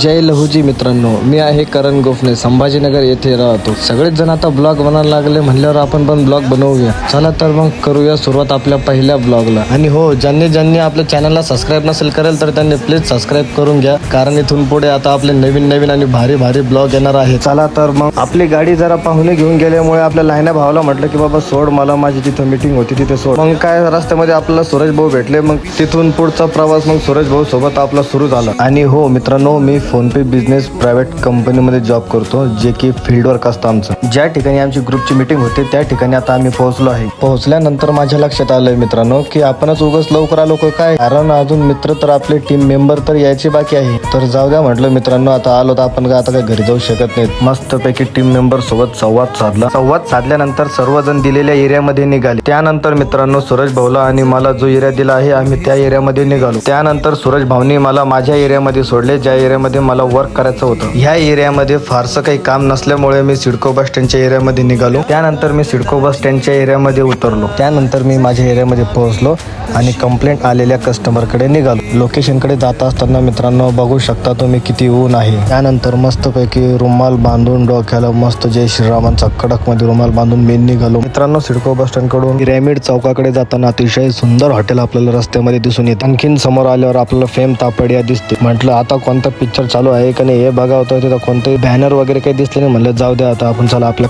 जय लहुजी मित्रांनो, मी आहे करण गोफणे, संभाजीनगर येथे राहतो. सगळेच जण आता ब्लॉग बनायला लागले म्हणल्यावर आपण पण ब्लॉग बनवूया. चला तर मग करूया सुरुवात आपल्या पहिल्या ब्लॉगला. आणि हो, ज्यांनी आपल्या चॅनलला सबस्क्राईब नसेल करेल तर त्यांनी प्लीज सबस्क्राईब करून घ्या, कारण इथून पुढे आता आपले नवीन आणि भारी ब्लॉग येणार आहे. चला तर मग आपली गाडी जरा पाहुणे घेऊन गेल्यामुळे आपल्या लाईना भावाला म्हटलं की बाबा सोड मला, माझी तिथं मीटिंग होती तिथे सोड. मग काय रस्त्यामध्ये आपल्याला सूरज भाऊ भेटले. मग तिथून पुढचा प्रवास मग सूरज भाऊ सोबत आपला सुरू झाला. आणि हो मित्रांनो, मी फोनपे बिझनेस प्रायव्हेट कंपनीमध्ये जॉब करतो, जे की फील्ड वर्क असतं आमचं. ज्या ठिकाणी आमची ग्रुपची मीटिंग होते त्या ठिकाणी आता आम्ही पोहोचलो आहे. पोहोचल्यानंतर माझ्या लक्षात आलंय मित्रांनो की आपणच उगाच लवकर आलो काय, कारण अजून मित्र तर आपले टीम मेंबर तर यायचे बाकी आहे. तर जाऊ द्या म्हटलं मित्रांनो, आता आलो तर आपण आता काय घरी जाऊ शकत नाहीत. मस्तपैकी टीम मेंबर सोबत संवाद साधल्यानंतर सर्वजण दिलेल्या एरियामध्ये निघाले. त्यानंतर मित्रांनो सूरज भाऊला आणि मला जो एरिया दिला आहे आम्ही त्या एरियामध्ये निघालो. त्यानंतर सूरज भाऊनी मला माझ्या एरियामध्ये सोडले, ज्या एरियामध्ये मला वर्क करायचं होतं. ह्या एरियामध्ये फारसं काही काम नसल्यामुळे मी सिडको बस स्टँडच्या एरियामध्ये निघालो. त्यानंतर मी सिडको बस स्टँडच्या एरियामध्ये उतरलो. त्यानंतर मी माझ्या एरियामध्ये पोहोचलो आणि कंप्लेंट आलेल्या कस्टमरकडे निघालो. लोकेशनकडे जात असताना मित्रांनो बघू शकता तुम्ही किती ऊन आहे. त्यानंतर मस्तपैकी रुमाल बांधून डोक्याला मस्त जय श्रीरामांचा कडक मध्ये रुमाल बांधून मी निघालो. मित्रांनो सिडको बस स्टँड कडून पिरॅमिड चौकाकडे जाताना अतिशय सुंदर हॉटेल आपल्याला रस्त्यामध्ये दिसून येते. आणखीन समोर आल्यावर आपल्याला फेम तापडिया दिसते. म्हटलं आता कोणता पिक्चर चालू आहे का नाही हे बघा होतं. तिथं कोणते बॅनर वगैरे काही दिसले नाही. म्हणलं जाऊ द्या, आता आपण चला आपल्या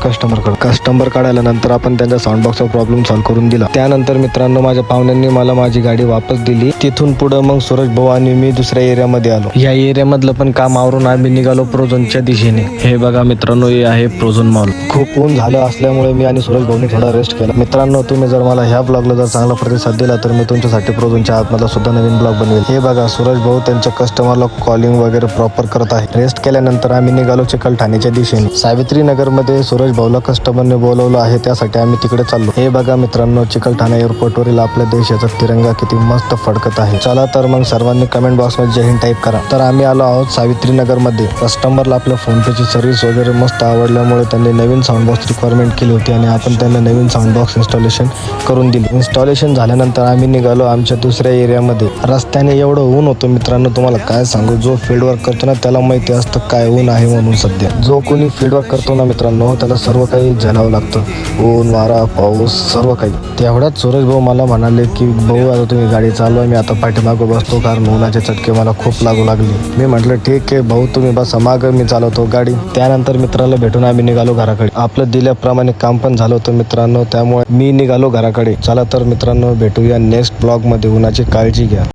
कस्टमर काढायला. नंतर आपण त्यांच्या साऊंड बॉक्सचा प्रॉब्लेम सॉल्व्ह करून दिला. त्यानंतर मित्रांनो माझ्या पाहुण्यांनी मला माझी गाडी वापस दिली. तिथून पुढे मग सूरज भाऊ आणि मी दुसऱ्या एरियामध्ये आलो. या एरियामधलं पण काम आवरून आम्ही निघालो प्रोझोनच्या दिशेने. हे बघा मित्रांनो, हे आहे प्रोझोन मॉल. खूप ऊन झालं असल्यामुळे मी आणि सूरज भाऊनी थोडा रेस्ट केला. मित्रांनो तुम्ही जर मला ह्या ब्लॉगला जर चांगला प्रतिसाद दिला तर मी तुमच्यासाठी प्रोझोनच्या आतमधला सुद्धा नवीन ब्लॉग बनवेल. हे बघा सूरज भाऊ त्यांच्या कस्टमरला कॉलिंग वगैरे प्रॉपर करत आहे. रेस्ट केल्यानंतर आम्ही निघालो चिकलठाण्याच्या दिशेने. सावित्री नगर मध्ये सूरज भाऊला कस्टमरने बोलवलं आहे, त्यासाठी आम्ही तिकडे चाललो. हे बघा मित्रांनो, चिकलठाणा एअरपोर्ट वरील आपल्या देशाचा तिरंगा किती मस्त फडकत आहे. चला तर मग सर्वांनी कमेंट बॉक्स मध्ये जय हिंद टाईप करा. तर आम्ही आलो आहोत सावित्री नगर मध्ये. कस्टमरला आपल्या फोनपेची सर्व्हिस वगैरे मस्त आवडल्यामुळे त्यांनी नवीन साऊंड बॉक्स रिक्वायरमेंट केली होती आणि आपण त्यांना नवीन साऊंड बॉक्स इन्स्टॉलेशन करून दिली. इन्स्टॉलेशन झाल्यानंतर आम्ही निघालो आमच्या दुसऱ्या एरियामध्ये. रस्त्याने एवढं ऊन होतं मित्रांनो, तुम्हाला काय सांगू. जो फील्ड वर्क करतो ना त्याला माहिती असतं काय ऊन आहे म्हणून. सध्या जो कोणी फील्ड वर्क करतो ना मित्रांनो त्याला सर्व काही झेलावं लागतं. ऊन वारा पाऊस सर्व काही. तेवढ्यात सूरज भाऊ मला म्हणाले की भाऊ आता तुम्ही गाडी चालवा, मी आता पाठीमागं बसतो कारण उन्हाचे चटके मला खूप लागू लागले. मी म्हटलं ठीक आहे भाऊ तुम्ही बसा मागं, मी चालवतो गाडी. त्यानंतर मित्राला भेटून आम्ही निघालो घराकडे. आपलं दिल्याप्रमाणे काम पण झालं होतं मित्रांनो, त्यामुळे मी निघालो घराकडे. चला तर मित्रांनो भेटूया नेक्स्ट ब्लॉग मध्ये. उन्हाची काळजी घ्या.